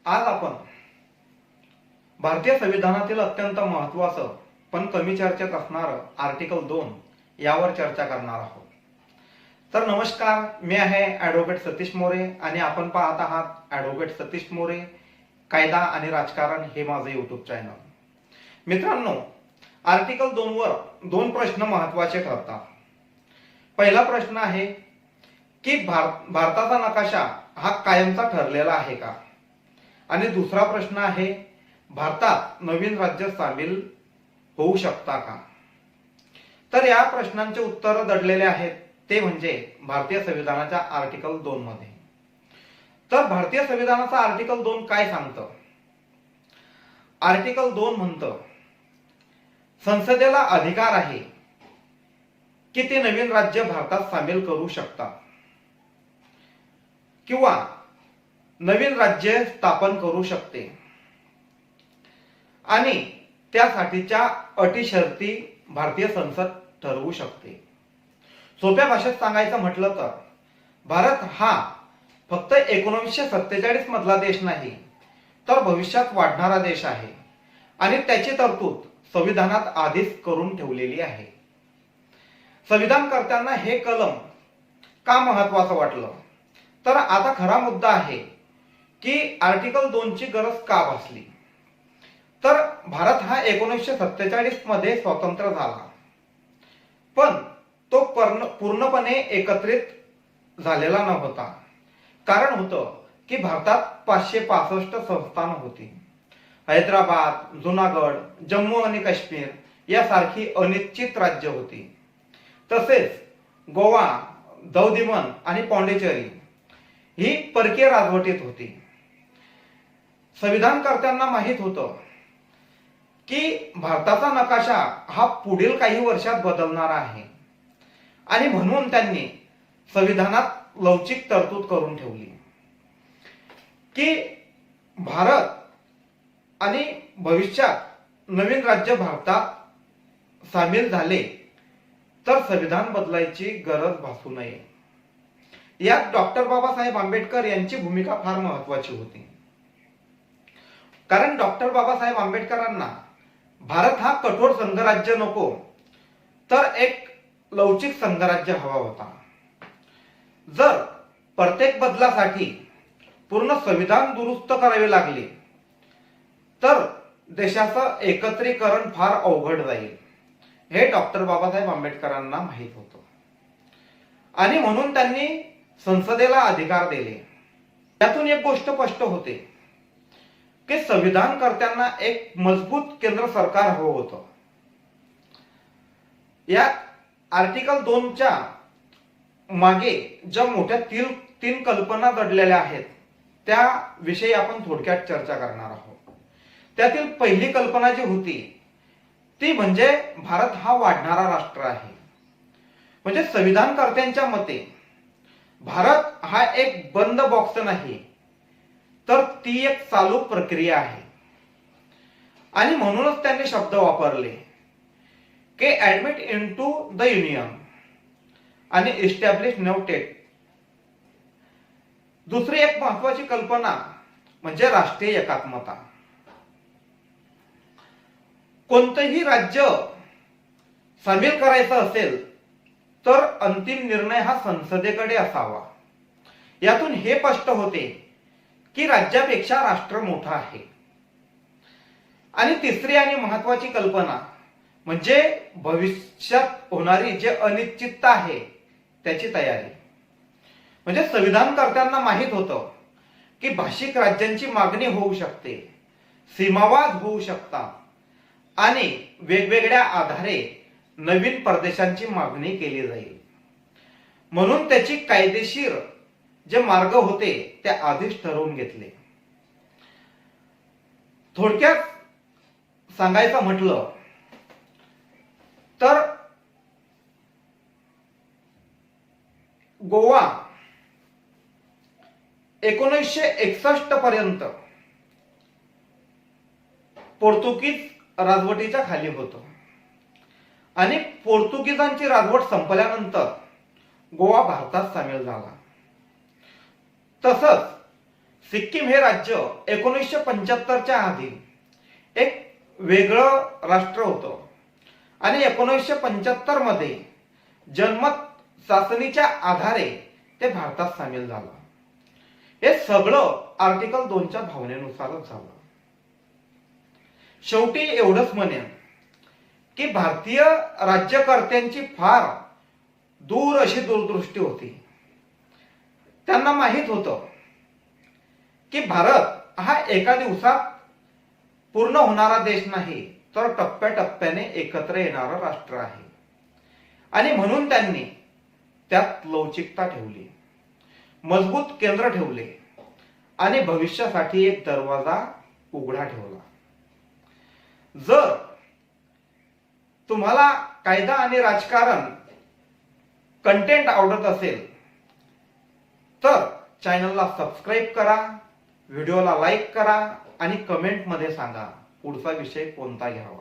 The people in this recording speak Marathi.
आज आपण भारतीय संविधानातील अत्यंत महत्त्वाचं पण कमी चर्चेत असणारं आर्टिकल 2 यावर चर्चा करणार आहोत. तर नमस्कार, मी आहे ॲडव्होकेट सतीश मोरे आणि आपण पाहत आहात ॲडव्होकेट सतीश मोरे कायदा आणि राजकारण हे माझं यूट्यूब चॅनल. मित्रांनो, आर्टिकल 2 वर दोन प्रश्न महत्त्वाचे ठरतात. पहिला प्रश्न आहे की भारताचा नकाशा हा कायमचा ठरलेला आहे का, आणि दुसरा प्रश्न आहे भारतात नवीन राज्य सामील होऊ शकता का. तर या प्रश्नांचे उत्तर दडलेले आहेत ते म्हणजे भारतीय संविधानाच्या आर्टिकल 2 मध्ये. तर भारतीय संविधानाचा आर्टिकल 2 काय सांगतं? आर्टिकल 2 म्हणतं, संसदेला अधिकार आहे की ते नवीन राज्य भारतात सामील करू शकतात किंवा नवीन राज्य स्थापन करू शकते आणि त्यासाठीच्या अटी शर्ती भारतीय संसद ठरवू शकते. सोप्या भाषेत सांगायचं म्हटलं तर भारत हा फक्त 1947 मधला देश नाही, तर भविष्यात वाढणारा देश आहे आणि त्याची तरतूद संविधानात आधीच करून ठेवलेली आहे. संविधानकर्त्यांना हे कलम का महत्वाचं वाटलं, तर आता खरा मुद्दा आहे की आर्टिकल 2 ची गरज का भासली. तर भारत हा 1947 मध्ये स्वतंत्र झाला, पण तो पूर्णपणे एकत्रित झालेला नव्हता. कारण होतं की भारतात 565 संस्थान होती. हैदराबाद, जुनागड, जम्मू आणि काश्मीर यासारखी अनिश्चित राज्य होती. तसेच गोवा, दौदिमन आणि पॉंडिचेरी ही परकीय राजवटीत होती. संविधानकर्त्यांना माहित होतं की भारताचा नकाशा हा पुढील काही वर्षात बदलणार आहे आणि म्हणून त्यांनी संविधानात लवचिक तरतूद करून ठेवली की भारत आणि भविष्यात नवीन राज्य भारतात सामील झाले तर संविधान बदलायची गरज भासू नये. यात डॉक्टर बाबासाहेब आंबेडकर यांची भूमिका फार महत्वाची होती. कारण डॉक्टर बाबासाहेब आंबेडकरांना भारत हा कठोर संघराज्य नको, तर एक लवचिक संघराज्य हवा होता. जर प्रत्येक बदलासाठी पूर्ण संविधान दुरुस्त करावे लागले तर देशाचं एकत्रीकरण फार अवघड जाईल, हे डॉक्टर बाबासाहेब आंबेडकरांना माहित होतं आणि म्हणून त्यांनी संसदेला अधिकार दिले. त्यातून एक गोष्ट स्पष्ट होते की संविधानकर्त्यांना एक मजबूत केंद्र सरकार हवं होतं. या आर्टिकल 2 च्या मागे ज्या मोठ्या तीन कल्पना दडलेल्या आहेत त्याविषयी आपण थोडक्यात चर्चा करणार आहोत. त्यातील पहिली कल्पना जी होती ती म्हणजे भारत हा वाढणारा राष्ट्र आहे. म्हणजे संविधानकर्त्यांच्या मते भारत हा एक बंद बॉक्स नाही, तर ती एक चालू प्रक्रिया आहे. आणि म्हणूनच त्यांनी शब्द वापरले की ऍडमिट इनटू द युनियन आणि इस्टॅब्लिश न्यू स्टेट. दुसरी एक महत्वाची कल्पना म्हणजे राष्ट्रीय एकात्मता. कोणतंही राज्य सामील करायचं असेल तर अंतिम निर्णय हा संसदेकडे असावा. यातून हे स्पष्ट होते की राज्यापेक्षा राष्ट्र मोठा आहे. आणि तिसरी आणि महत्वाची कल्पना म्हणजे भविष्यात होणारी जे अनिश्चितता आहे त्याची तयारी. म्हणजे संविधानकर्त्यांना माहित होतं की भाषिक राज्यांची मागणी होऊ शकते, सीमावाद होऊ शकतात आणि वेगवेगळ्या आधारे नवीन प्रदेशांची मागणी केली जाईल. म्हणून त्याची कायदेशीर जे मार्ग होते ते आधीच ठरवून घेतले. थोडक्यात सांगायचं म्हटलं तर गोवा 1961 पर्यंत पोर्तुगीज राजवटीच्या खाली होतं आणि पोर्तुगीजांची राजवट संपल्यानंतर गोवा भारतात सामील झाला. तसंच सिक्कीम हे राज्य 1975च्या आधी एक वेगळं राष्ट्र होतं आणि 1975 मध्ये जनमत चाचणीच्या आधारे ते भारतात सामील झालं. हे सगळं आर्टिकल 2च्या भावनेनुसारच झालं. शेवटी एवढंच म्हणेन की भारतीय राज्यकर्त्यांची फार दूर अशी दूरदृष्टी होती. त्यांना माहित होतं की भारत हा एका दिवसात पूर्ण होणारा देश नाही, तर टप्प्याटप्प्याने एकत्र येणारं राष्ट्र आहे. आणि म्हणून त्यांनी त्यात लवचिकता ठेवली, मजबूत केंद्र ठेवले आणि भविष्यासाठी एक दरवाजा उघडा ठेवला. जर तुम्हाला कायदा आणि राजकारण कंटेंट आवडत असेल तर चॅनलला सबस्क्राईब करा, व्हिडिओला लाईक करा आणि कमेंट मध्ये सांगा पुढचा विषय कोणता घ्यावा.